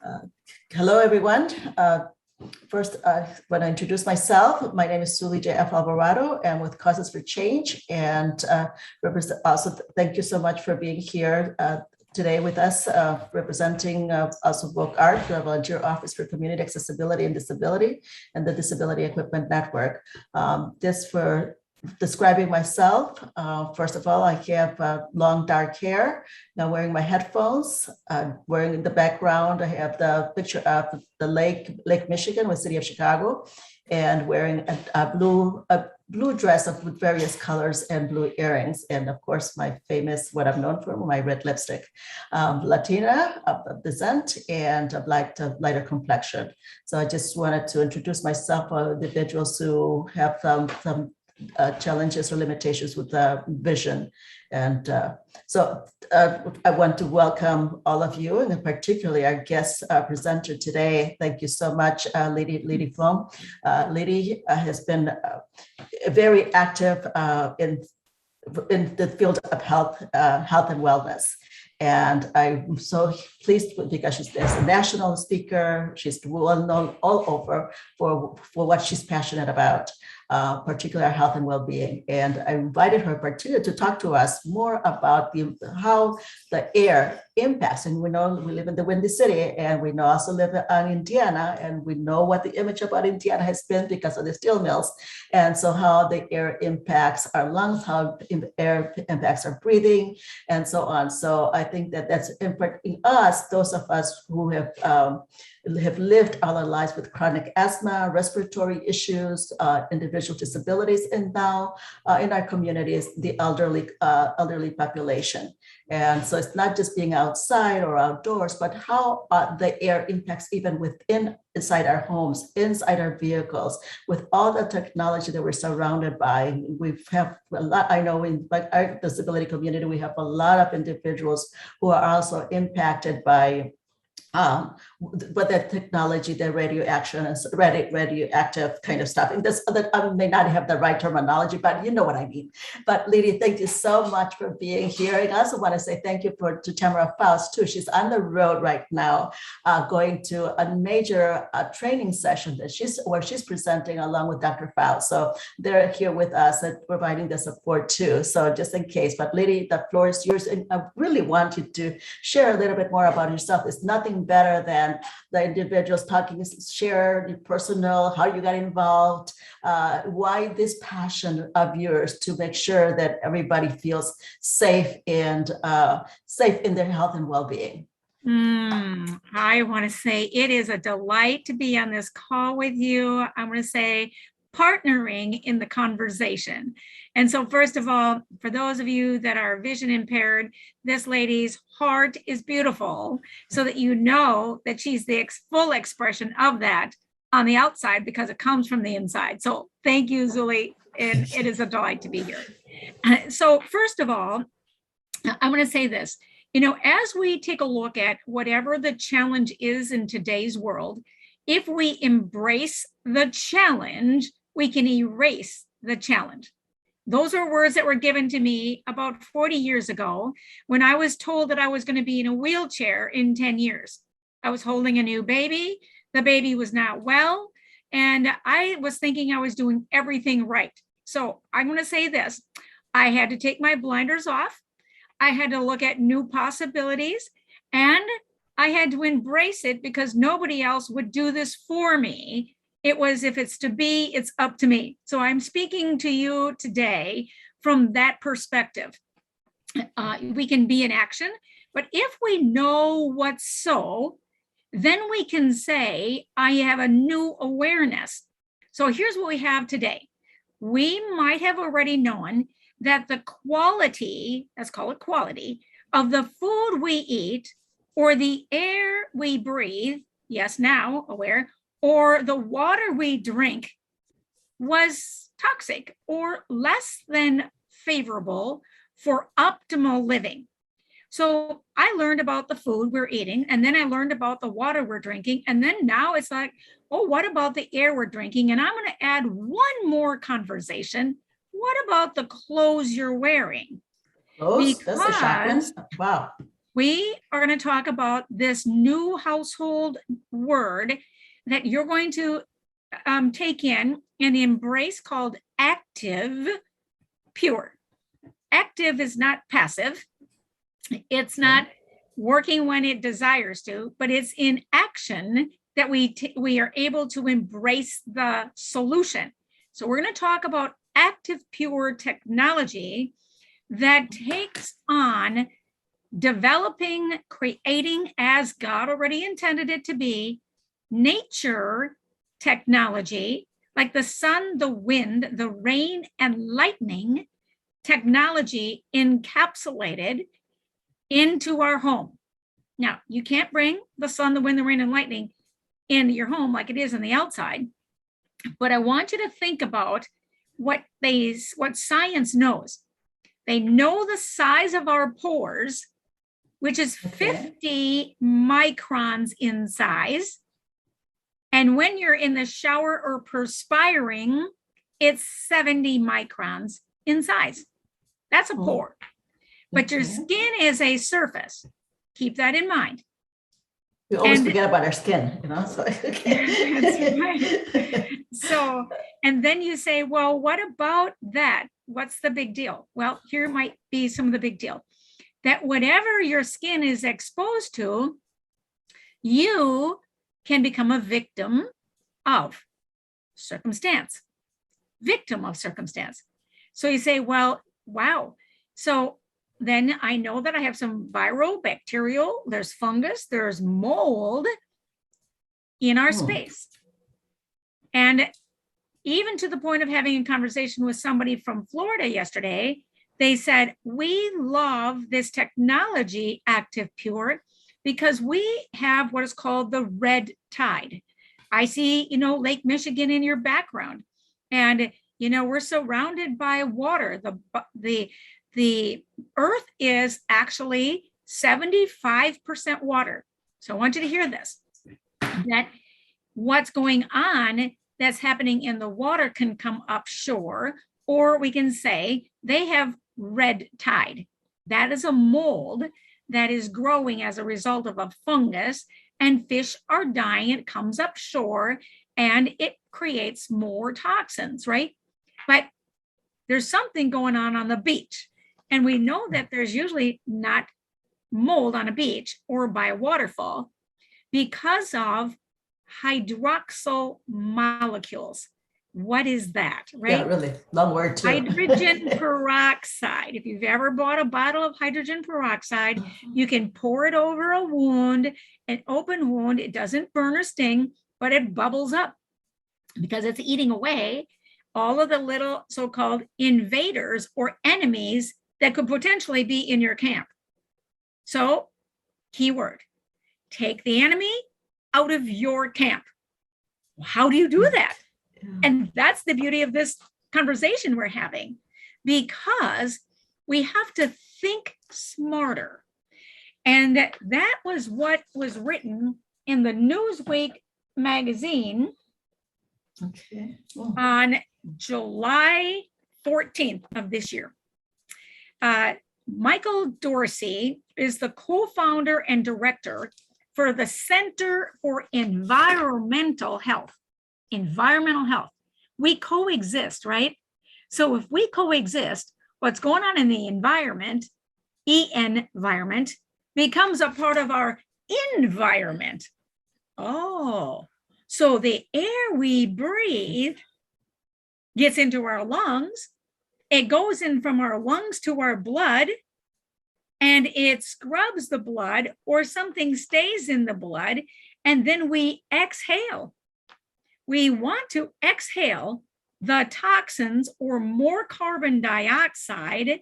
Uh, Hello, everyone. First, I want to introduce myself. My name is Lidy Alvarado. I'm with Causes for Change, and also thank you so much for being here today with us, representing also Woke Art, the Volunteer Office for Community Accessibility and Disability, and the Disability Equipment Network. This for describing myself. First of all, I have long dark hair. Now wearing my headphones, wearing in the background, I have the picture of the Lake Michigan with City of Chicago, and wearing a blue dress with various colors and blue earrings. And of course, my famous, what I'm known for, my red lipstick. Latina of descent and of lighter complexion. So I just wanted to introduce myself for individuals who have some challenges or limitations with vision. And I want to welcome all of you, and particularly our guest presenter today. Thank you so much, Lidy Flom. Lidy has been very active in the field of health and wellness. And I'm so pleased because she's a national speaker. She's well known all over for what she's passionate about, particularly health and well-being. And I invited her particularly to talk to us more about how the air impacts. And we know we live in the Windy City, and we know also live in Indiana, and we know what the image about Indiana has been because of the steel mills. And so how the air impacts our lungs, how air impacts our breathing, and so on. So I think that's impacting us, those of us who have lived all our lives with chronic asthma, respiratory issues, individual disabilities, and now in our communities, the elderly population. And so it's not just being outside or outdoors, but how the air impacts even inside our homes, inside our vehicles, with all the technology that we're surrounded by. We have a lot, I know in our disability community, we have a lot of individuals who are also impacted by but that technology, the radioactive kind of stuff. And this, I may not have the right terminology, but you know what I mean. But Lidy, thank you so much for being here. And I also want to say thank you to Tamara Faust too. She's on the road right now, going to a major training session where she's presenting along with Dr. Faust. So they're here with us and providing the support too. So just in case, but Lidy, the floor is yours. And I really want you to share a little bit more about yourself. It's nothing better than the individuals talking, share your personal, how you got involved, why this passion of yours to make sure that everybody feels safe and safe in their health and well-being. I want to say it is a delight to be on this call with you. I want to say partnering in the conversation. And so first of all, for those of you that are vision impaired, this lady's heart is beautiful, so that you know that she's the full expression of that on the outside because it comes from the inside. So thank you, Zuli, and it is a delight to be here. So first of all, I want to say this, as we take a look at whatever the challenge is in today's world, if we embrace the challenge, we can erase the challenge. Those are words that were given to me about 40 years ago when I was told that I was going to be in a wheelchair in 10 years. I was holding a new baby. The baby was not well, and I was thinking I was doing everything right. So I'm going to say this. I had to take my blinders off. I had to look at new possibilities, and I had to embrace it because nobody else would do this for me. It was, if it's to be, it's up to me. So I'm speaking to you today from that perspective. We can be in action, but if we know what's so, then we can say, I have a new awareness. So here's what we have today. We might have already known that the quality, let's call it quality, of the food we eat or the air we breathe, yes, now aware, or the water we drink was toxic or less than favorable for optimal living. So I learned about the food we're eating, and then I learned about the water we're drinking, and then now it's like, oh, what about the air we're drinking? And I'm going to add one more conversation. What about the clothes you're wearing? Clothes? That's a shock one. Wow. we are going to talk about this new household word that you're going to take in and embrace called active pure. Active is not passive. It's not working when it desires to, but it's in action that we are able to embrace the solution. So we're going to talk about active pure technology that takes on developing, creating as God already intended it to be, nature technology, like the sun, the wind, the rain, and lightning technology encapsulated into our home. Now, you can't bring the sun, the wind, the rain, and lightning into your home like it is in the outside, but I want you to think about what science knows. They know the size of our pores, which is 50 microns in size. And when you're in the shower or perspiring, it's 70 microns in size. That's a pore. But your skin is a surface. Keep that in mind. We always forget about our skin, you know? So, That's right. So, and then you say, well, what about that? What's the big deal? Well, here might be some of the big deal. That whatever your skin is exposed to, you can become a victim of circumstance. Victim of circumstance. So you say, well, wow. So then I know that I have some viral, bacterial, there's fungus, there's mold in our space. And even to the point of having a conversation with somebody from Florida yesterday, they said, we love this technology, Active Pure, because we have what is called the red tide. I see, Lake Michigan in your background. And, we're surrounded by water. The earth is actually 75% water. So I want you to hear this, that what's going on that's happening in the water can come up shore, or we can say they have red tide. That is a mold that is growing as a result of a fungus, and fish are dying. It comes up shore and it creates more toxins, right? But there's something going on the beach. And we know that there's usually not mold on a beach or by a waterfall because of hydroxyl molecules. What is that, right? Yeah, really long word too. Hydrogen peroxide. If you've ever bought a bottle of hydrogen peroxide, you can pour it over a wound, an open wound. It doesn't burn or sting, but it bubbles up because it's eating away all of the little so-called invaders or enemies that could potentially be in your camp. So, keyword, take the enemy out of your camp. How do you do that? And that's the beauty of this conversation we're having, because we have to think smarter. And that was what was written in the Newsweek magazine on July 14th of this year. Michael Dorsey is the co-founder and director for the Center for Environmental Health. Environmental health. We coexist, right? So if we coexist, what's going on in the environment, environment, becomes a part of our environment. Oh, so the air we breathe gets into our lungs. It goes in from our lungs to our blood, and it scrubs the blood, or something stays in the blood, and then we exhale. We want to exhale the toxins or more carbon dioxide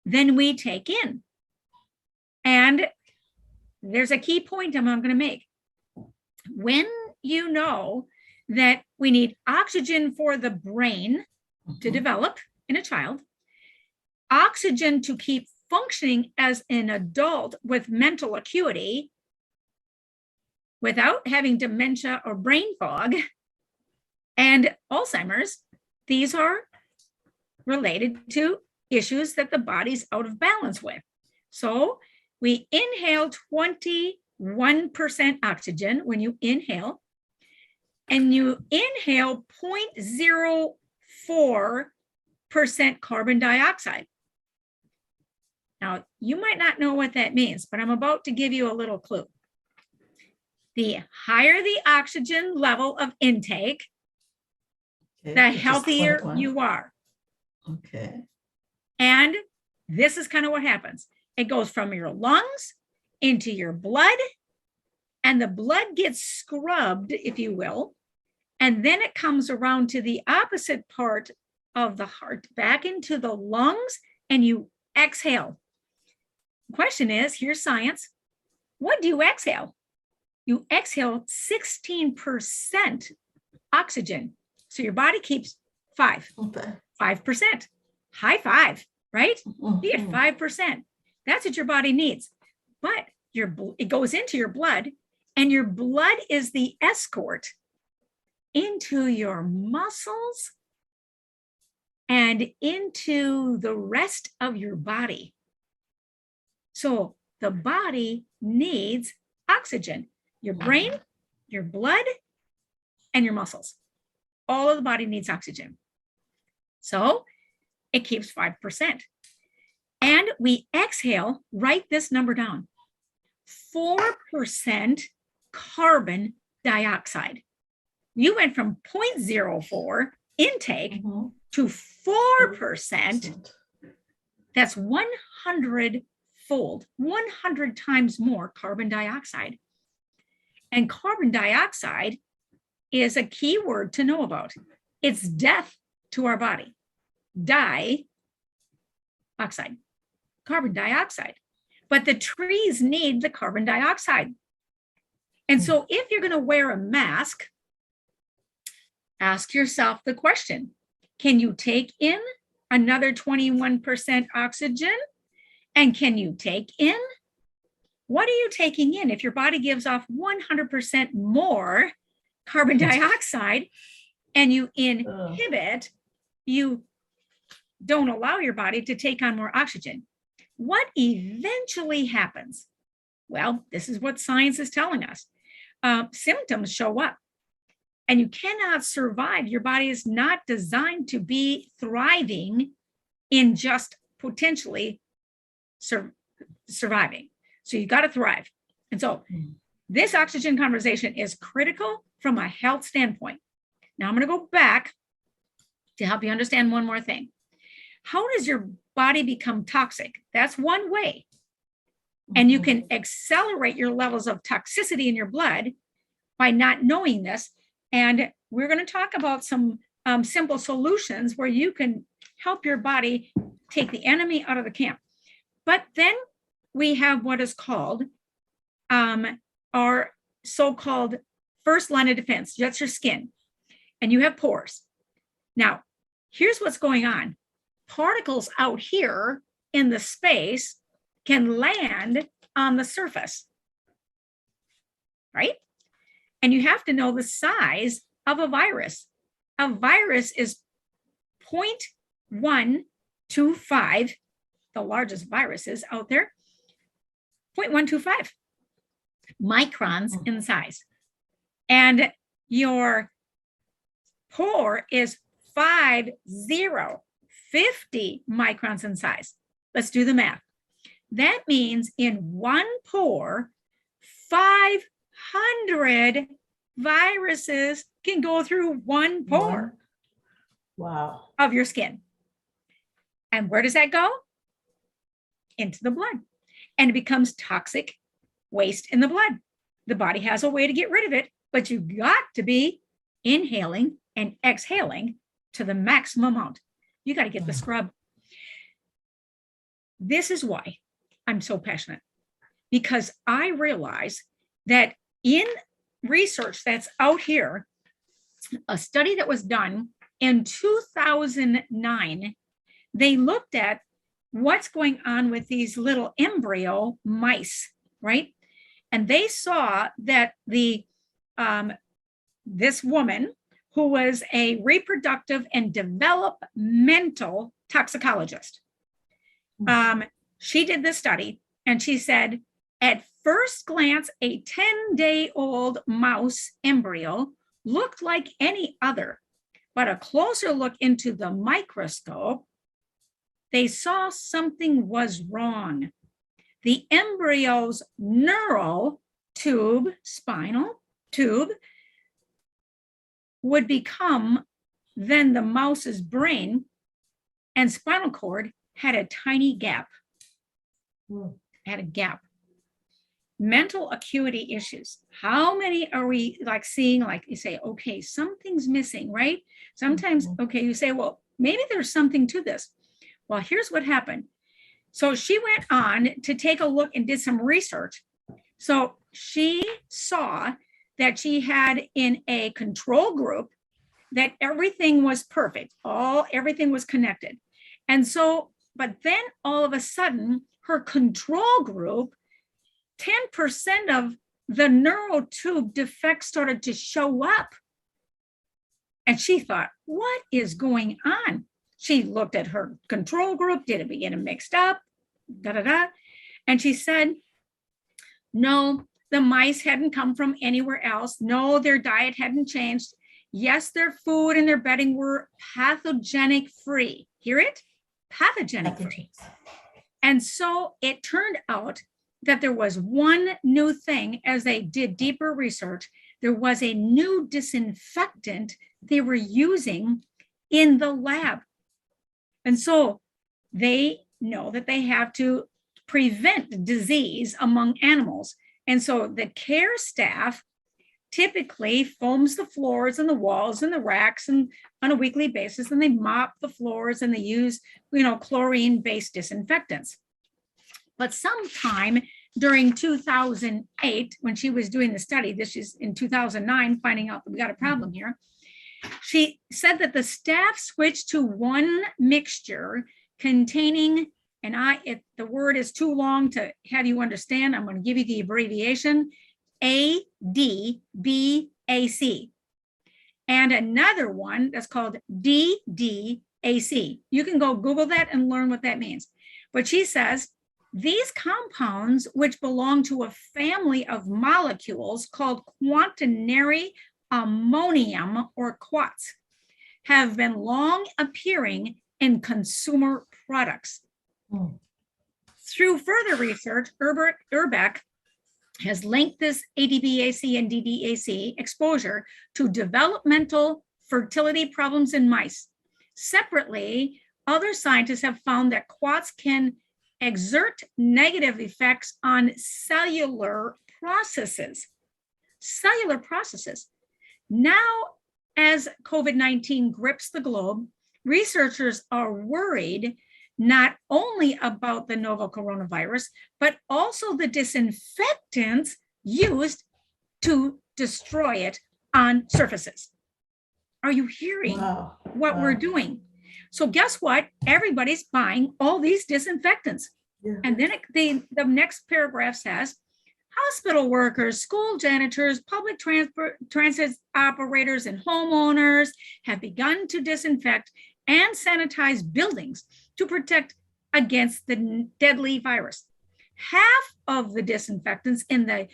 than we take in. And there's a key point I'm going to make. When you know that we need oxygen for the brain to develop in a child, oxygen to keep functioning as an adult with mental acuity, without having dementia or brain fog, and Alzheimer's, these are related to issues that the body's out of balance with. So We inhale 21% oxygen when you inhale, and you inhale 0.04% carbon dioxide. Now, you might not know what that means, but I'm about to give you a little clue. The higher the oxygen level of intake, Okay, the which is healthier 21. you are. Okay. And this is kind of what happens. It goes from your lungs into your blood, and the blood gets scrubbed, if you will, and then it comes around to the opposite part of the heart, back into the lungs, and you exhale. The question is, here's science. What do you exhale? You exhale 16% oxygen. So your body keeps 5%. High five, right? You get 5%. That's what your body needs. But it goes into your blood, and your blood is the escort into your muscles and into the rest of your body. So the body needs oxygen. Your brain, your blood, and your muscles. All of the body needs oxygen. So it keeps 5%. And we exhale, write this number down, 4% carbon dioxide. You went from 0.04 intake to 4%. That's 100-fold, 100 times more carbon dioxide. And carbon dioxide is a key word to know about. It's death to our body. Dioxide, carbon dioxide. But the trees need the carbon dioxide. And so if you're going to wear a mask, ask yourself the question, can you take in another 21% oxygen? And can you take in? What are you taking in? If your body gives off 100% more carbon dioxide and you inhibit, you don't allow your body to take on more oxygen. What eventually happens? Well, this is what science is telling us. Symptoms show up, and you cannot survive. Your body is not designed to be thriving in just potentially surviving. So you got to thrive. And so this oxygen conversation is critical from a health standpoint. Now I'm going to go back to help you understand one more thing. How does your body become toxic? That's one way. And you can accelerate your levels of toxicity in your blood by not knowing this. And we're going to talk about some simple solutions where you can help your body take the enemy out of the camp. But then we have what is called our so-called first line of defense. That's your skin. And you have pores. Now, here's what's going on. Particles out here in the space can land on the surface, right? And you have to know the size of a virus. A virus is 0.125, the largest viruses out there, 0.125 microns in size. And your pore is 50 microns in size. Let's do the math. That means in one pore, 500 viruses can go through one pore of your skin. And where does that go? Into the blood. And it becomes toxic waste in the blood. The body has a way to get rid of it, but you got to be inhaling and exhaling to the maximum amount. You got to get the scrub. This is why I'm so passionate, because I realize that in research that's out here, a study that was done in 2009, they looked at what's going on with these little embryo mice, right? And they saw that this woman who was a reproductive and developmental toxicologist, she did this study, And she said, at first glance, a 10-day-old mouse embryo looked like any other, but a closer look into the microscope, they saw something was wrong. The embryo's neural tube, spinal tube, would become then the mouse's brain, and spinal cord had a tiny gap. Had a gap. Mental acuity issues. How many are we like seeing? Like you say, okay, something's missing, right? Sometimes, okay, you say, well, maybe there's something to this. Well, here's what happened. So she went on to take a look and did some research. So she saw that she had in a control group that everything was perfect. Everything was connected. And so, but then all of a sudden, her control group, 10% of the neural tube defects started to show up. And she thought, what is going on? She looked at her control group. Did it begin mixed up? And she said, no, the mice hadn't come from anywhere else. No, their diet hadn't changed. Yes, their food and their bedding were pathogenic free. Hear it? Pathogenic free. And so it turned out that there was one new thing as they did deeper research. There was a new disinfectant they were using in the lab. And so they know that they have to prevent disease among animals. And so the care staff typically foams the floors and the walls and the racks and on a weekly basis, and they mop the floors and they use, chlorine-based disinfectants. But sometime during 2008, when she was doing the study, this is in 2009, finding out that we got a problem here, she said that the staff switched to one mixture containing, and if the word is too long to have you understand, I'm going to give you the abbreviation, ADBAC, and another one that's called DDAC. You can go Google that and learn what that means. But she says, these compounds, which belong to a family of molecules called quaternary ammonium, or quats, have been long appearing in consumer products. Through further research, Urbeck has linked this ADBAC and DDAC exposure to developmental fertility problems in mice. Separately, other scientists have found that quats can exert negative effects on cellular processes. Cellular processes. Now, as COVID-19 grips the globe, researchers are worried not only about the novel coronavirus, but also the disinfectants used to destroy it on surfaces. Are you hearing what we're doing? So guess what? Everybody's buying all these disinfectants. Yeah. And then the next paragraph says, hospital workers, school janitors, public transit operators, and homeowners have begun to disinfect and sanitize buildings to protect against the deadly virus. Half of the disinfectants in the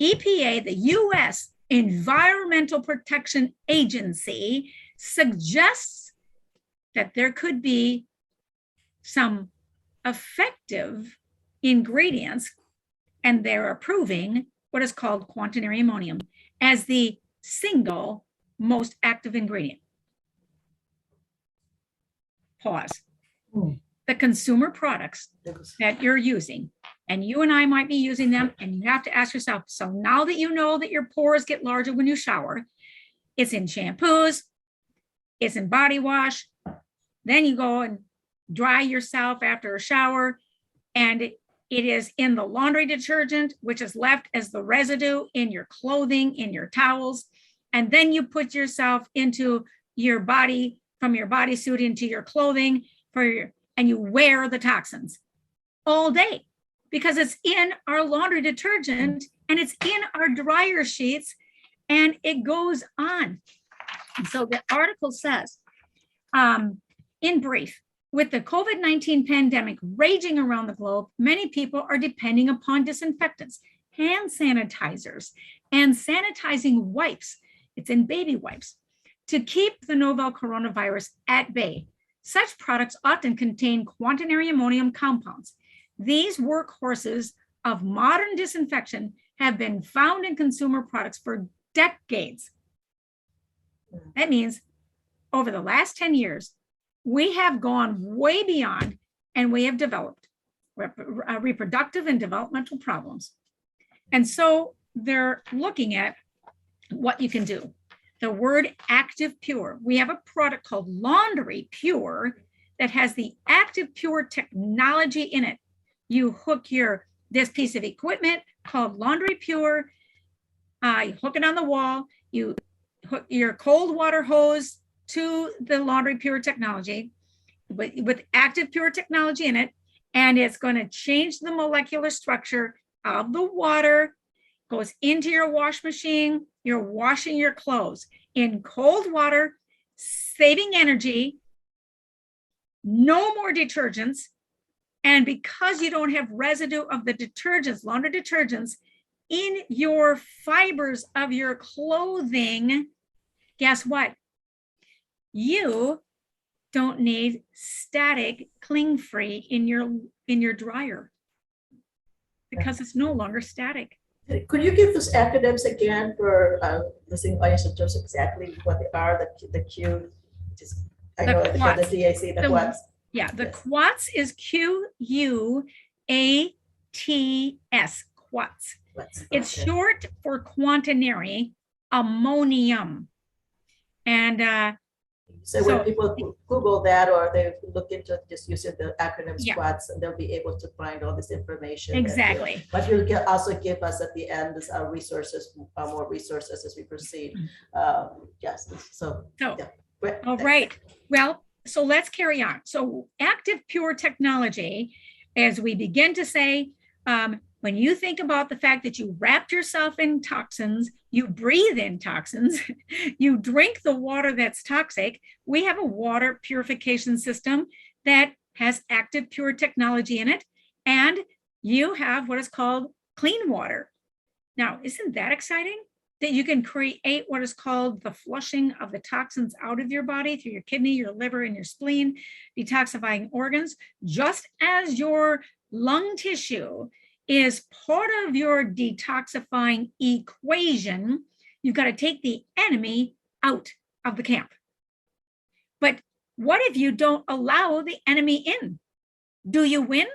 EPA, the U.S. Environmental Protection Agency, suggests that there could be some effective ingredients, and they're approving what is called quaternary ammonium as the single most active ingredient. Pause. The consumer products that you're using, and you and I might be using them, and you have to ask yourself, so now that you know that your pores get larger when you shower, it's in shampoos, it's in body wash, then you go and dry yourself after a shower, and it is in the laundry detergent, which is left as the residue in your clothing, in your towels, and then you put yourself into your body, from your bodysuit into your clothing, and you wear the toxins all day because it's in our laundry detergent and it's in our dryer sheets, and it goes on. And so the article says, in brief, with the COVID-19 pandemic raging around the globe, many people are depending upon disinfectants, hand sanitizers, and sanitizing wipes. It's in baby wipes to keep the novel coronavirus at bay. Such products often contain quaternary ammonium compounds. These workhorses of modern disinfection have been found in consumer products for decades. That means over the last 10 years, we have gone way beyond and we have developed reproductive and developmental problems. And so they're looking at what you can do. The word Active Pure. We have a product called Laundry Pure that has the Active Pure technology in it. You hook this piece of equipment called Laundry Pure, you hook it on the wall, you hook your cold water hose to the Laundry Pure technology with Active Pure technology in it, and it's going to change the molecular structure of the water, goes into your wash machine, you're washing your clothes in cold water, saving energy, no more detergents. And because you don't have residue of the detergents, laundry detergents, in your fibers of your clothing, guess what? You don't need static cling-free in your dryer because it's no longer static. Could you give those acronyms again for listening audience in terms of exactly what they are? The Q, just I know the DAC, the QUATS. Yeah, the QUATS is QUATS, QUATS. It's short for quaternary ammonium. And so when people Google that or they look into just using the acronym QUATS, and they'll be able to find all this information. Exactly. But you'll also give us at the end this resources, more resources as we proceed. Yes. So yeah. All right. Well, so let's carry on. So Active Pure technology, as we begin to say, when you think about the fact that you wrapped yourself in toxins, you breathe in toxins, you drink the water that's toxic, we have a water purification system that has Active Pure technology in it, and you have what is called clean water. Now, isn't that exciting? That you can create what is called the flushing of the toxins out of your body through your kidney, your liver, and your spleen, detoxifying organs, just as your lung tissue is part of your detoxifying equation. You've got to take the enemy out of the camp. But what if you don't allow the enemy in? Do you win?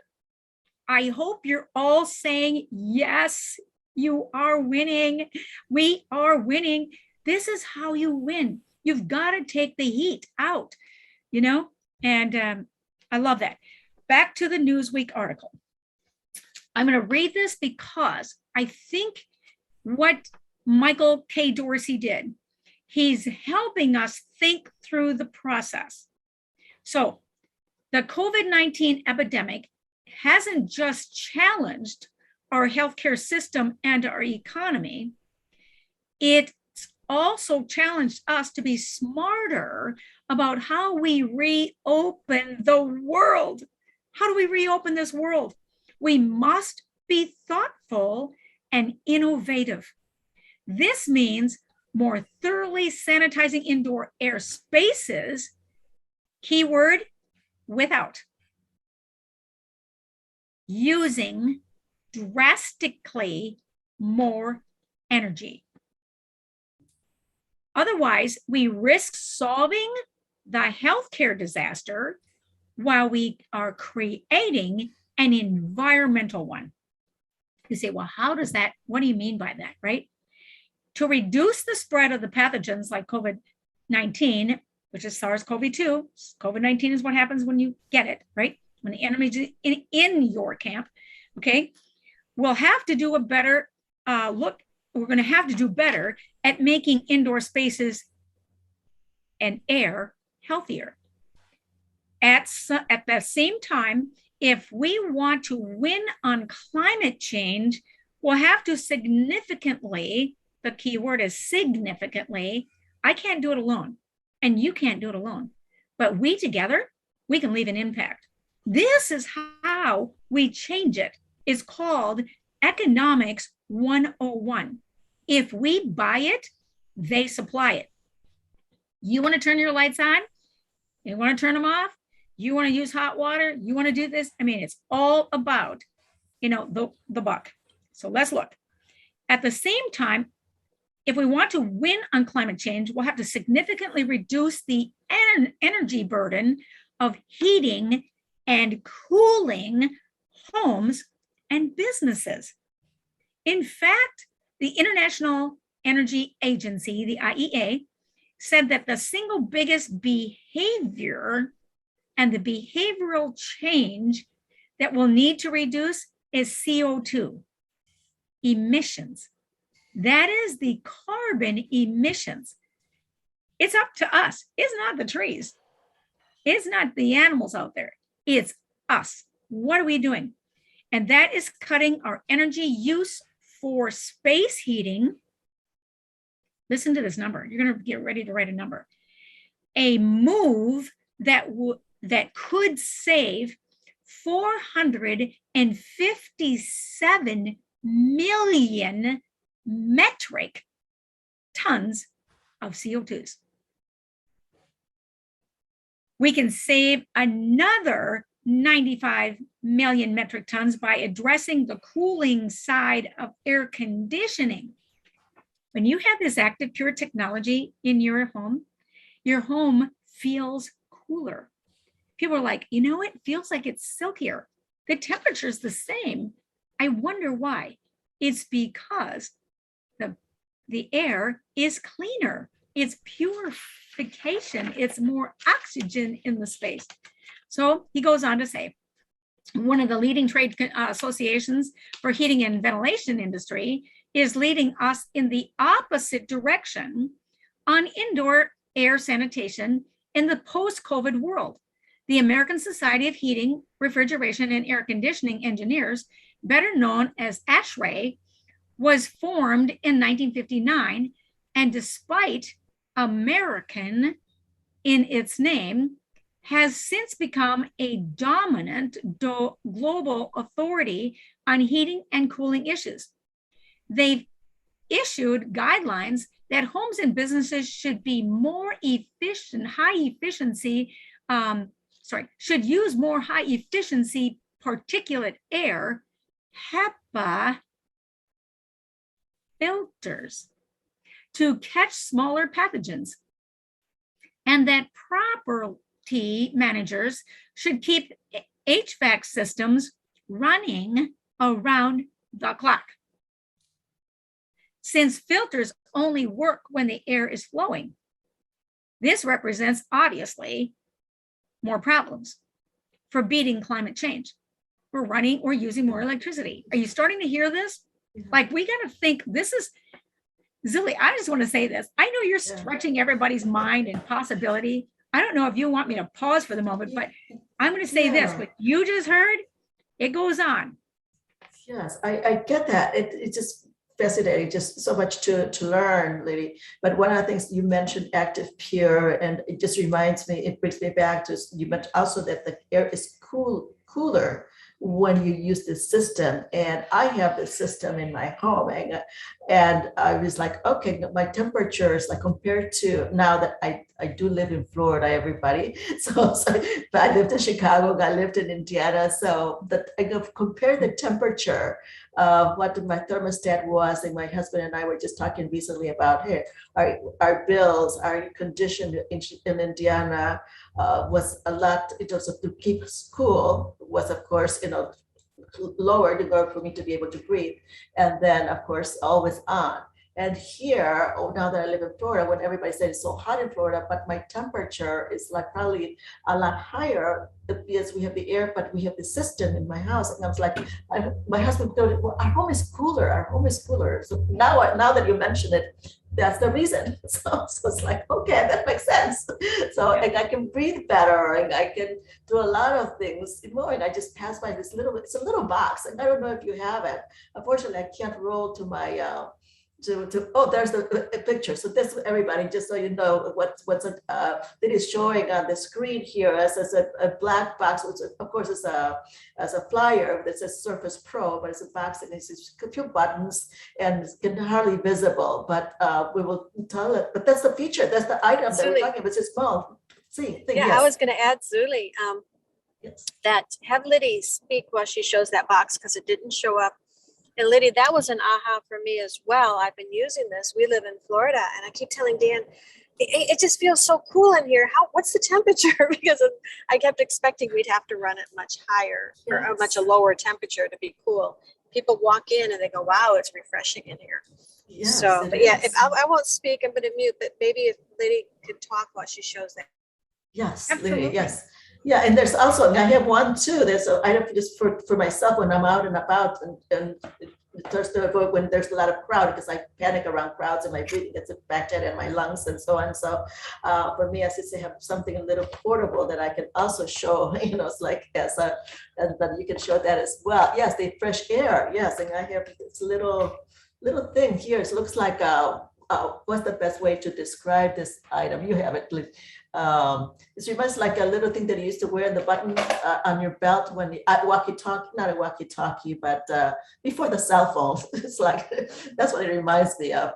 I hope you're all saying, yes, you are winning. We are winning. This is how you win. You've got to take the heat out, and I love that. Back to the Newsweek article. I'm going to read this because I think what Michael K. Dorsey did, he's helping us think through the process. So the COVID-19 epidemic hasn't just challenged our healthcare system and our economy, it's also challenged us to be smarter about how we reopen the world. How do we reopen this world? We must be thoughtful and innovative. This means more thoroughly sanitizing indoor air spaces, keyword, without using drastically more energy. Otherwise, we risk solving the healthcare disaster while we are creating an environmental one. You say, well, what do you mean by that, right? To reduce the spread of the pathogens like COVID-19, which is SARS-CoV-2, COVID-19 is what happens when you get it, right? When the enemy's in your camp, okay? We'll have to do a better look. We're going to have to do better at making indoor spaces and air healthier. At the same time, if we want to win on climate change, we'll have to significantly, the key word is significantly, I can't do it alone, and you can't do it alone, but we together, we can leave an impact. This is how we change it. It's called Economics 101. If we buy it, they supply it. You want to turn your lights on? You want to turn them off? You want to use hot water? You want to do this? I mean, it's all about, the buck. So let's look. At the same time, if we want to win on climate change, we'll have to significantly reduce the energy burden of heating and cooling homes and businesses. In fact, the International Energy Agency, the IEA, said that the single biggest behavior and the behavioral change that we'll need to reduce is CO2 emissions. That is the carbon emissions. It's up to us. It's not the trees. It's not the animals out there. It's us. What are we doing? And that is cutting our energy use for space heating. Listen to this number. You're going to get ready to write a number. A move that could save 457 million metric tons of CO2s. We can save another 95 million metric tons by addressing the cooling side of air conditioning. When you have this active pure technology in your home feels cooler. People are like, it feels like it's silkier. The temperature's the same. I wonder why. It's because the air is cleaner. It's purification. It's more oxygen in the space. So he goes on to say, one of the leading trade associations for heating and ventilation industry is leading us in the opposite direction on indoor air sanitation in the post-COVID world. The American Society of Heating, Refrigeration, and Air Conditioning Engineers, better known as ASHRAE, was formed in 1959, and despite American in its name, has since become a dominant global authority on heating and cooling issues. They've issued guidelines that homes and businesses should be more efficient, should use more high efficiency particulate air, HEPA filters to catch smaller pathogens, and that property managers should keep HVAC systems running around the clock. Since filters only work when the air is flowing, this represents obviously more problems for beating climate change. We're using more electricity. Are you starting to hear this? Like, we got to think, this is, Zilly, I just want to say this. I know you're stretching everybody's mind and possibility. I don't know if you want me to pause for the moment, but I'm going to say this. What you just heard, it goes on. Yes, I get that. It's just fascinating, just so much to learn, Lidy. But one of the things you mentioned, active pure, and it just reminds me, it brings me back to, you mentioned also that the air is cooler when you use this system. And I have this system in my home, and I was like, okay, my temperature is like, compared to now that I do live in Florida, everybody. So I lived in Chicago, I lived in Indiana. So that I compared the temperature of what my thermostat was, and my husband and I were just talking recently about, hey, our bills, our condition in Indiana was a lot, in terms of to keep us cool, was of course, lower in order for me to be able to breathe. And then of course, always on. And here, now that I live in Florida, when everybody says it's so hot in Florida, but my temperature is like probably a lot higher because we have the air, but we have the system in my house. And I was like, my husband told me, well, our home is cooler. Our home is cooler. So now that you mention it, that's the reason. So it's like, okay, that makes sense. So like, I can breathe better, and I can do a lot of things more. And I just passed by this it's a little box, and I don't know if you have it. Unfortunately, I can't roll to my oh, there's a picture. So this, everybody, just so you know it is showing on the screen here as a black box, which of course is as a flyer that says Surface Pro, but it's a box and it's a few buttons and it's hardly visible, but we will tell it. But that's the feature, that's the item that we're talking about. It's a small thing. Yeah, Yes. I was going to add, Zuli, Yes. that have Lidy speak while she shows that box because it didn't show up. And Lidy, that was an aha for me as well. I've been using this. We live in Florida, and I keep telling Dan, it just feels so cool in here. What's the temperature? Because I kept expecting we'd have to run it much higher or a much lower temperature to be cool. People walk in and they go, wow, it's refreshing in here. Yes, So, but yeah, if I won't speak, I'm going to mute, but maybe if Lidy could talk while she shows that. Yes, Absolutely. Lidy, yes. Yeah, and there's also, I have one too. There's an item just for myself when I'm out and about, and just to avoid when there's a lot of crowd, because I panic around crowds and my breathing gets affected and my lungs and so on. So for me, I just have something a little portable that I can also show, it's like and then you can show that as well. Yes, the fresh air. Yes, and I have this little thing here. It looks like what's the best way to describe this item? You have it. It reminds like a little thing that you used to wear in the button on your belt when the walkie-talkie, not a walkie-talkie, but before the cell phone. It's like, that's what it reminds me of.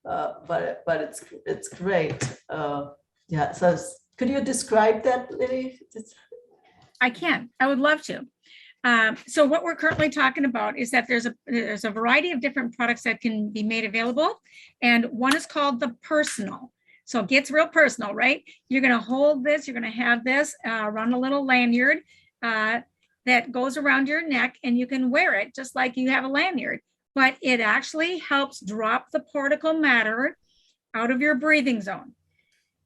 But it's great. Yeah. So could you describe that, Lidy? I can. I would love to. So what we're currently talking about is that there's a variety of different products that can be made available, and one is called the Personal. So it gets real personal, right? You're going to hold this, you're going to have this around a little lanyard that goes around your neck, and you can wear it just like you have a lanyard, but it actually helps drop the particle matter out of your breathing zone.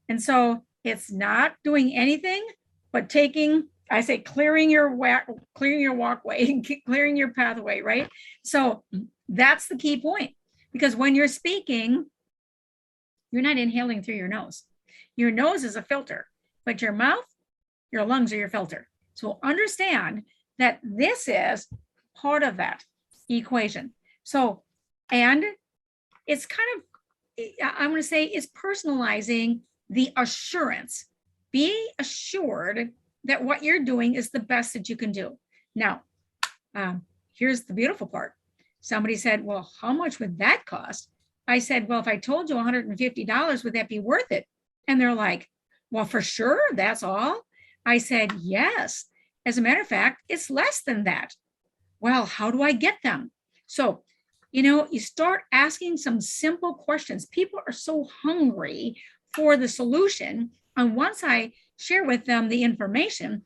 And so it's not doing anything but clearing your walkway, clearing your pathway, right? So that's the key point, because when you're speaking, you're not inhaling through your nose. Your nose is a filter, but your mouth, your lungs are your filter. So understand that this is part of that equation. So, and it's kind of, I'm going to say, it's personalizing the assurance. Be assured that what you're doing is the best that you can do. Now, here's the beautiful part. Somebody said, well, how much would that cost? I said, well, if I told you $150, would that be worth it? And they're like, well, for sure, that's all. I said, yes. As a matter of fact, it's less than that. Well, how do I get them? So, you start asking some simple questions. People are so hungry for the solution. And once I share with them the information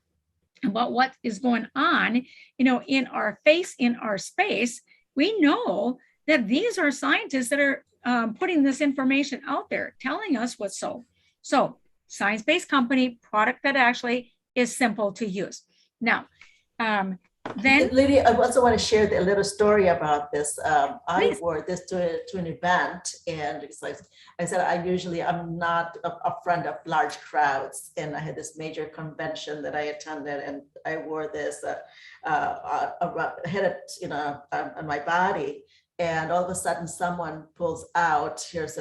about what is going on, in our face, in our space, we know that these are scientists that are putting this information out there, telling us what's so. So science-based company, product that actually is simple to use. Now, then Lidy, I also want to share a little story about this. I Please. wore this to an event, and it's like I said, I'm not a friend of large crowds, and I had this major convention that I attended, and I wore this, I had it, on my body, and all of a sudden someone pulls out, here's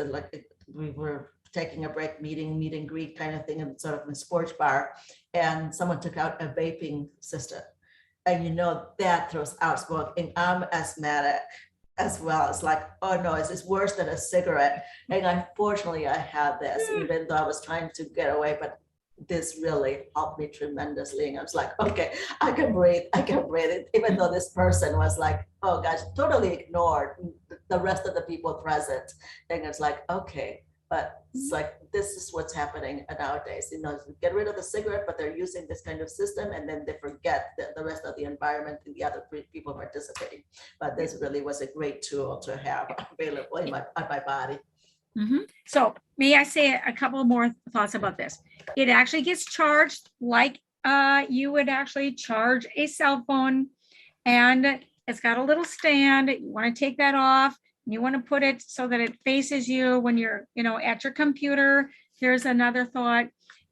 we were taking a break, meet and greet kind of thing, in sort of a sports bar, and someone took out a vaping system. And that throws out smoke, and I'm asthmatic as well. It's like, oh no, is this worse than a cigarette? And unfortunately I had this, even though I was trying to get away, but this really helped me tremendously. And I was like, okay, I can breathe. Even though this person was like, oh gosh, totally ignored the rest of the people present. And it's like, okay, but it's like, this is what's happening nowadays. Get rid of the cigarette, but they're using this kind of system, and then they forget the rest of the environment and the other people participating. But this really was a great tool to have available on my body. Mm-hmm. So may I say a couple more thoughts about this? It actually gets charged like you would actually charge a cell phone, and it's got a little stand. You want to take that off. You want to put it so that it faces you when you're, at your computer. Here's another thought.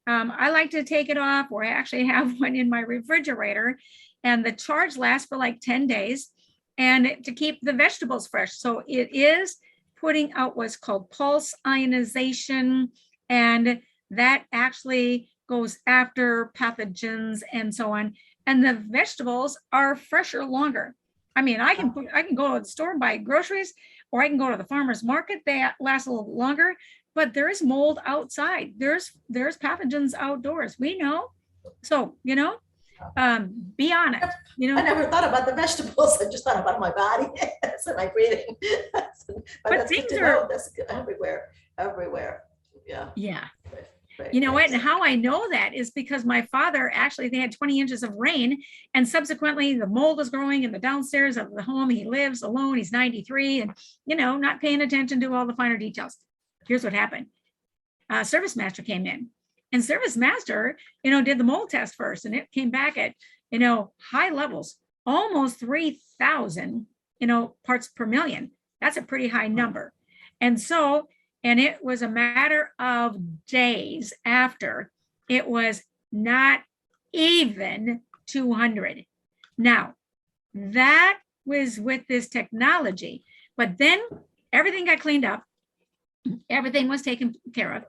I like to take it off, or I actually have one in my refrigerator, and the charge lasts for like 10 days, and to keep the vegetables fresh. So it is putting out what's called pulse ionization, and that actually goes after pathogens and so on. And the vegetables are fresher longer. I mean, I can go to the store and buy groceries, or I can go to the farmer's market. They last a little longer, but there's mold outside. There's pathogens outdoors. We know. So, be on it. I never thought about the vegetables. I just thought about my body and my breathing. But that's things good to know. That's good. Everywhere. Yeah. Yeah. Right, You know what? right. And how I know that is because my father, actually, they had 20 inches of rain, and subsequently the mold was growing in the downstairs of the home. He lives alone. He's 93 and, not paying attention to all the finer details. Here's what happened. Service Master came in, and Service Master, did the mold test first, and it came back at, high levels, almost 3,000, parts per million. That's a pretty high number. And it was a matter of days after it was not even 200. Now, that was with this technology, but then everything got cleaned up. Everything was taken care of.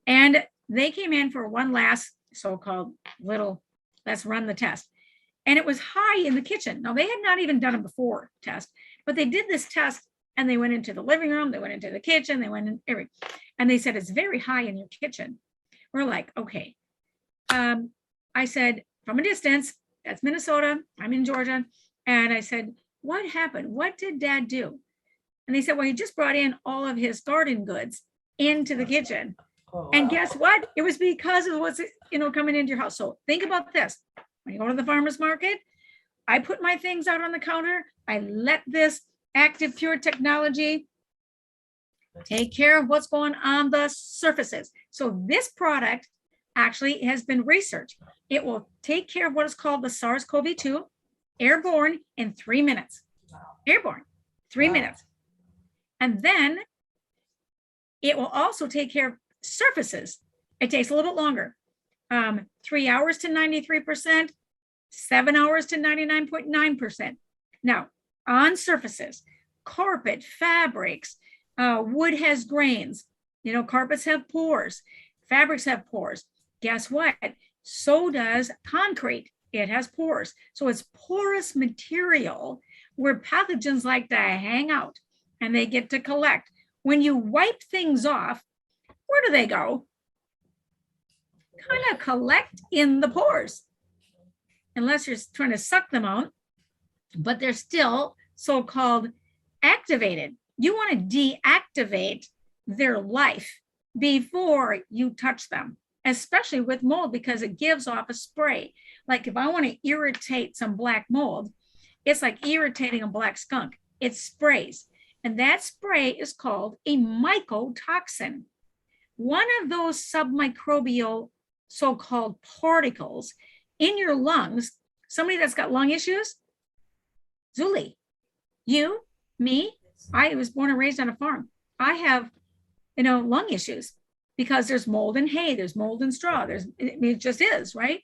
And they came in for one last so-called let's run the test. And it was high in the kitchen. Now, they had not even done a before test, but they did this test. And they went into the living room, they went into the kitchen, they went in and they said, it's very high in your kitchen. We're like, okay. I said, from a distance, that's Minnesota, I'm in Georgia. And I said, what happened? What did Dad do? And they said, well, he just brought in all of his garden goods into the kitchen. Oh, wow. And guess what? It was because of what's, coming into your house. So think about this. When you go to the farmer's market, I put my things out on the counter. I let this Active Pure technology take care of what's going on the surfaces. So this product actually has been researched. It will take care of what is called the SARS-CoV-2, airborne in 3 minutes. Airborne, 3 minutes. And then it will also take care of surfaces. It takes a little bit longer. 3 hours to 93%, 7 hours to 99.9%. Now, on surfaces, carpet, fabrics, wood has grains, carpets have pores, fabrics have pores. Guess what? So does concrete. It has pores. So it's porous material where pathogens like to hang out and they get to collect. When you wipe things off, where do they go? Kind of collect in the pores, unless you're trying to suck them out. But they're still so-called activated. You want to deactivate their life before you touch them, especially with mold, because it gives off a spray. Like if I want to irritate some black mold, it's like irritating a black skunk. It sprays. And that spray is called a mycotoxin. One of those submicrobial so-called particles in your lungs, somebody that's got lung issues, Zuli, you, me, I was born and raised on a farm. I have, lung issues because there's mold in hay, there's mold in straw, it just is, right?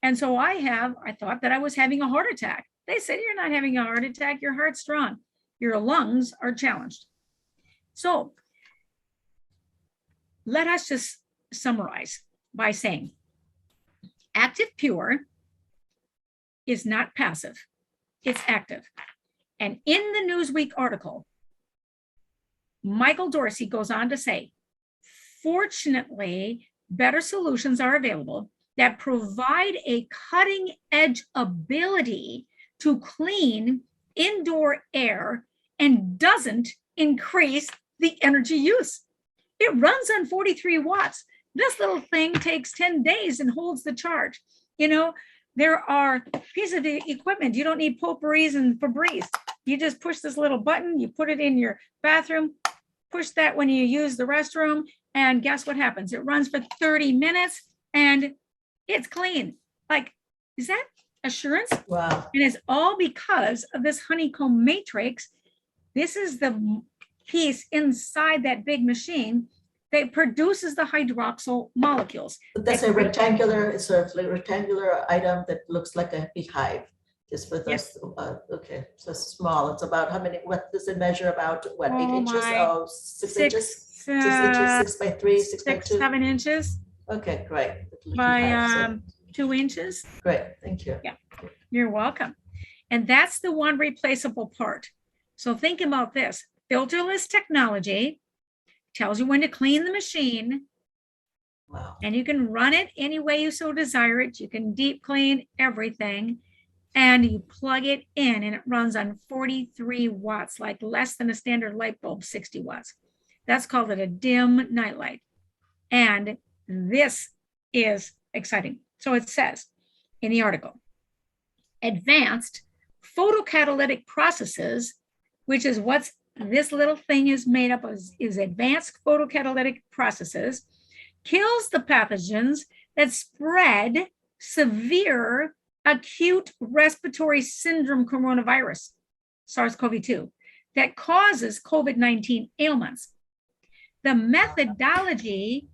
And so I thought that I was having a heart attack. They said, you're not having a heart attack, your heart's strong. Your lungs are challenged. So let us just summarize by saying, Active Pure is not passive. It's active. And in the Newsweek article, Michael Dorsey goes on to say, fortunately, better solutions are available that provide a cutting edge ability to clean indoor air and doesn't increase the energy use. It runs on 43 watts. This little thing takes 10 days and holds the charge. There are pieces of equipment. You don't need potpourris and Febreze. You just push this little button, you put it in your bathroom, push that when you use the restroom, and guess what happens? It runs for 30 minutes and it's clean. Like, is that assurance? Wow. And it's all because of this honeycomb matrix. This is the piece inside that big machine that produces the hydroxyl molecules. That's a rectangular, it's a rectangular item that looks like a beehive. Just for Yes. those, okay, so it's small. It's about how many, what does it measure about, what, 8 Oh inches? my. Oh, 6 inches? 6 inches, 6, 6 by 3, 6 by 2? 7 inches Okay, great. by So, 2 inches. great, thank you. Yeah. You're welcome. And that's the one replaceable part. So think about this. Filterless technology tells you when to clean the machine, Wow. and you can run it any way you so desire it. You can deep clean everything, and you plug it in, and it runs on 43 watts, like less than a standard light bulb, 60 watts. That's called a dim nightlight. And this is exciting. So it says in the article, advanced photocatalytic processes, which is what this little thing is made up of, is advanced photocatalytic processes, kills the pathogens that spread severe acute respiratory syndrome coronavirus, SARS-CoV-2, that causes COVID-19 ailments. The methodology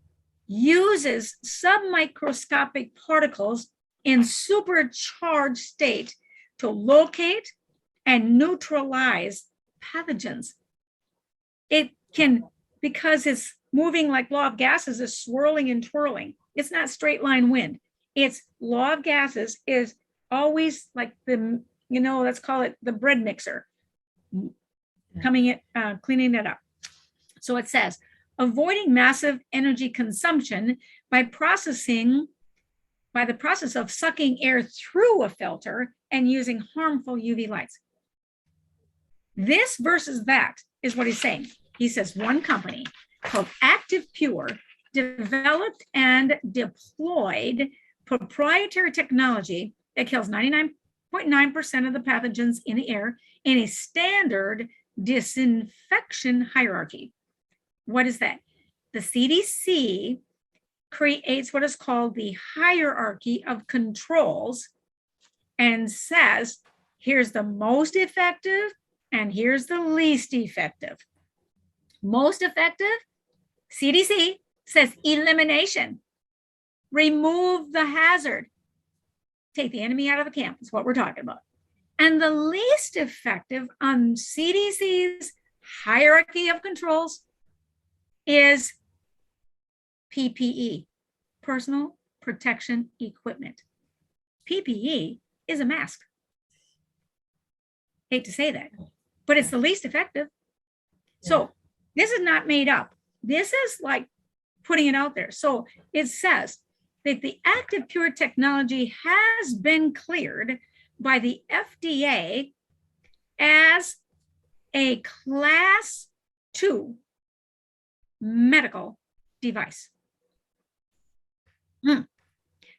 uses submicroscopic particles in supercharged state to locate and neutralize pathogens. It can, because it's moving like law of gases, is swirling and twirling. It's not straight line wind. It's law of gases is always like the, let's call it the bread mixer, cleaning it up. So it says, avoiding massive energy consumption by the process of sucking air through a filter and using harmful UV lights. This versus that is what he's saying. He says one company called Active Pure developed and deployed proprietary technology that kills 99.9% of the pathogens in the air in a standard disinfection hierarchy. What is that? The CDC creates what is called the hierarchy of controls and says, here's the most effective and here's the least effective. Most effective, CDC says elimination. Remove the hazard. Take the enemy out of the camp is what we're talking about. And the least effective on CDC's hierarchy of controls is PPE, personal protection equipment. PPE is a mask. Hate to say that, but it's the least effective. So this is not made up. This is like putting it out there. So it says that the Active Pure technology has been cleared by the FDA as a class 2 medical device.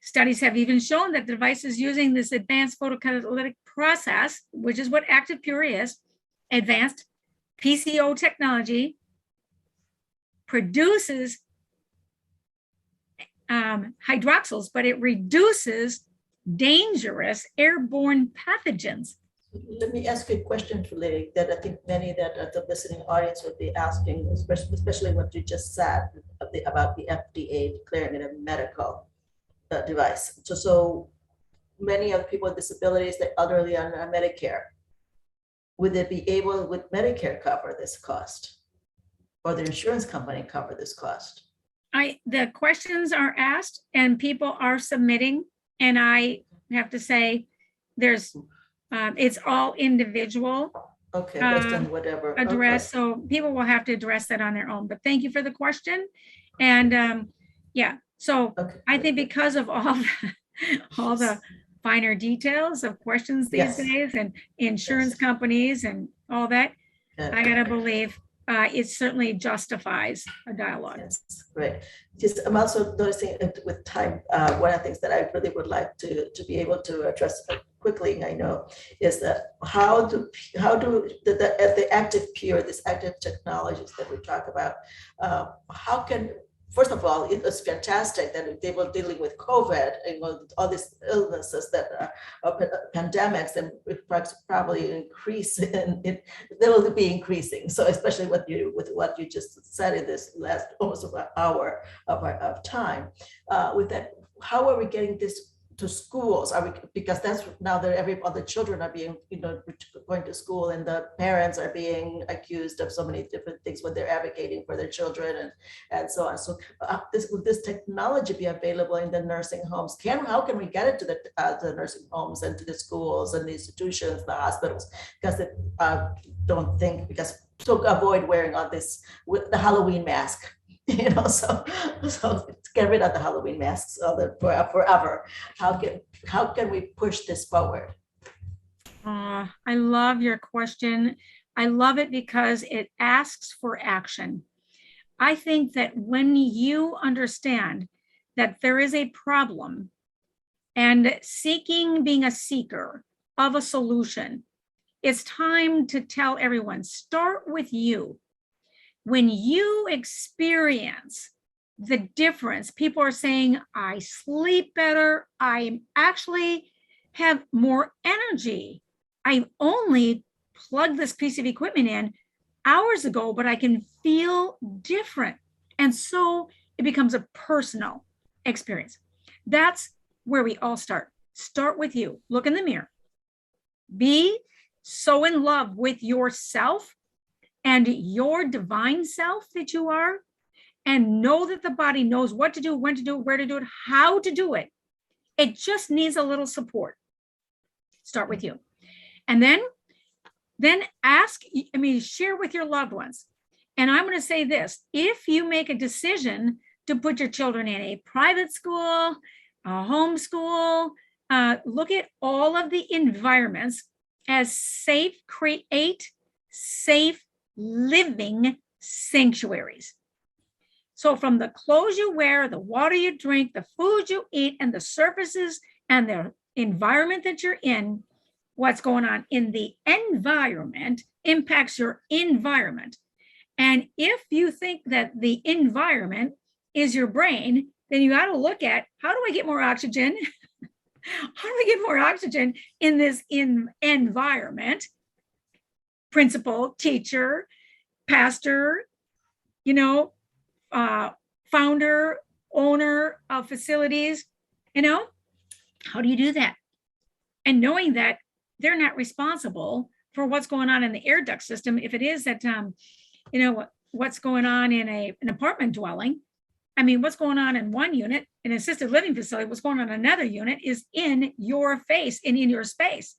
Studies have even shown that devices using this advanced photocatalytic process, which is what Active Pure is, advanced PCO technology, produces hydroxyls, but it reduces dangerous airborne pathogens. Let me ask you a question for Lidy that I think many that the listening audience would be asking, especially what you just said about the FDA declaring it a medical device. So many of people with disabilities, the elderly on Medicare, would they be able, would Medicare cover this cost? Or the insurance company cover this cost? The questions are asked and people are submitting, and I have to say there's it's all individual. Okay, based on whatever address. Okay. So people will have to address that on their own. But thank you for the question. And yeah, so I think because of all the finer details of questions these days and insurance companies and all that, I gotta believe it certainly justifies a dialogue. Yes, great. Just I'm also noticing with time, one of the things that I really would like to be able to address quickly, I know, is that how do the Active Pure, this active technologies that we talk about, how can, first of all, it was fantastic that they were dealing with COVID and all these illnesses that are pandemics, and it probably increase, and they will be increasing. So especially with what you just said in this last almost an hour of time, with that, how are we getting this to schools? Are we, because that's now that every other children are being, going to school, and the parents are being accused of so many different things when they're advocating for their children and so on. So would this technology be available in the nursing homes? How can we get it to the nursing homes and to the schools and the institutions, the hospitals? Because they don't think, because to avoid wearing all this with the Halloween mask. So get rid of the Halloween masks forever. How can we push this forward? I love your question. I love it because it asks for action. I think that when you understand that there is a problem and being a seeker of a solution, it's time to tell everyone, start with you. When you experience the difference, people are saying, I sleep better. I actually have more energy. I only plugged this piece of equipment in hours ago, but I can feel different. And so it becomes a personal experience. That's where we all start. Start with you. Look in the mirror. Be so in love with yourself and your divine self that you are, and know that the body knows what to do, when to do it, where to do it, how to do it. It just needs a little support. Start with you. And then share with your loved ones. And I'm going to say this, if you make a decision to put your children in a private school, a homeschool, look at all of the environments as safe, create safe living sanctuaries. So from the clothes you wear, the water you drink, the food you eat, and the surfaces and the environment that you're in, what's going on in the environment impacts your environment. And if you think that the environment is your brain, then you got to look at, how do I get more oxygen? How do I get more oxygen in this environment? Principal, teacher, pastor, founder, owner of facilities, how do you do that? And knowing that they're not responsible for what's going on in the air duct system. If it is that, what's going on in an apartment dwelling, what's going on in one unit, an assisted living facility, what's going on in another unit is in your face and in your space.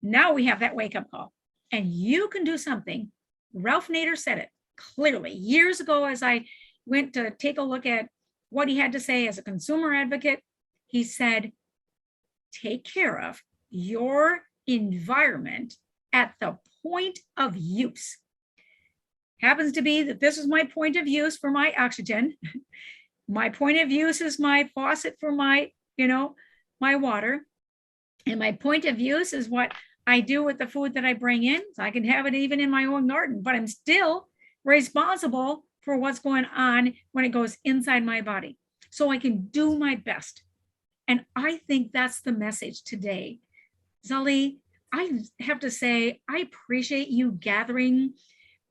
Now we have that wake-up call. And you can do something. Ralph Nader said it clearly years ago as I went to take a look at what he had to say as a consumer advocate. He said, take care of your environment at the point of use. Happens to be that this is my point of use for my oxygen. My point of use is my faucet for my water. And my point of use is what I do with the food that I bring in. So I can have it even in my own garden, but I'm still responsible for what's going on when it goes inside my body. So I can do my best. And I think that's the message today. Zali, I have to say, I appreciate you gathering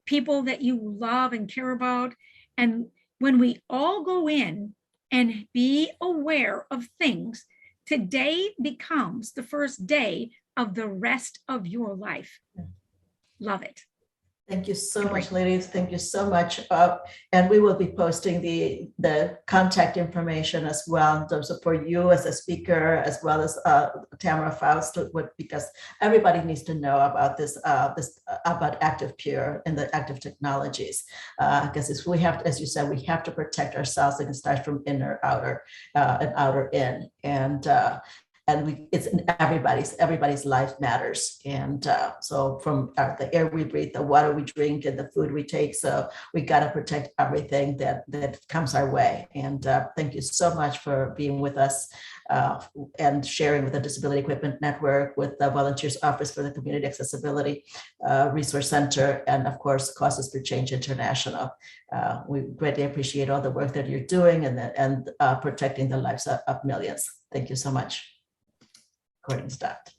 people that you love and care about. And when we all go in and be aware of things, today becomes the first day of the rest of your life. Love it. Thank you so much, ladies. Thank you so much. And we will be posting the contact information as well in terms of for you as a speaker, as well as Tamara Faust, because everybody needs to know about this about Active Pure and the active technologies. Because we have, as you said, we have to protect ourselves, and it starts from inner, outer, and outer in. And it's in everybody's life matters. And so from the air we breathe, the water we drink, and the food we take. So we got to protect everything that comes our way. And thank you so much for being with us and sharing with the Disability Equipment Network, with the Volunteers Office for the Community Accessibility Resource Center, and of course, Causes for Change International. We greatly appreciate all the work that you're doing and protecting the lives of millions. Thank you so much. Recording stopped.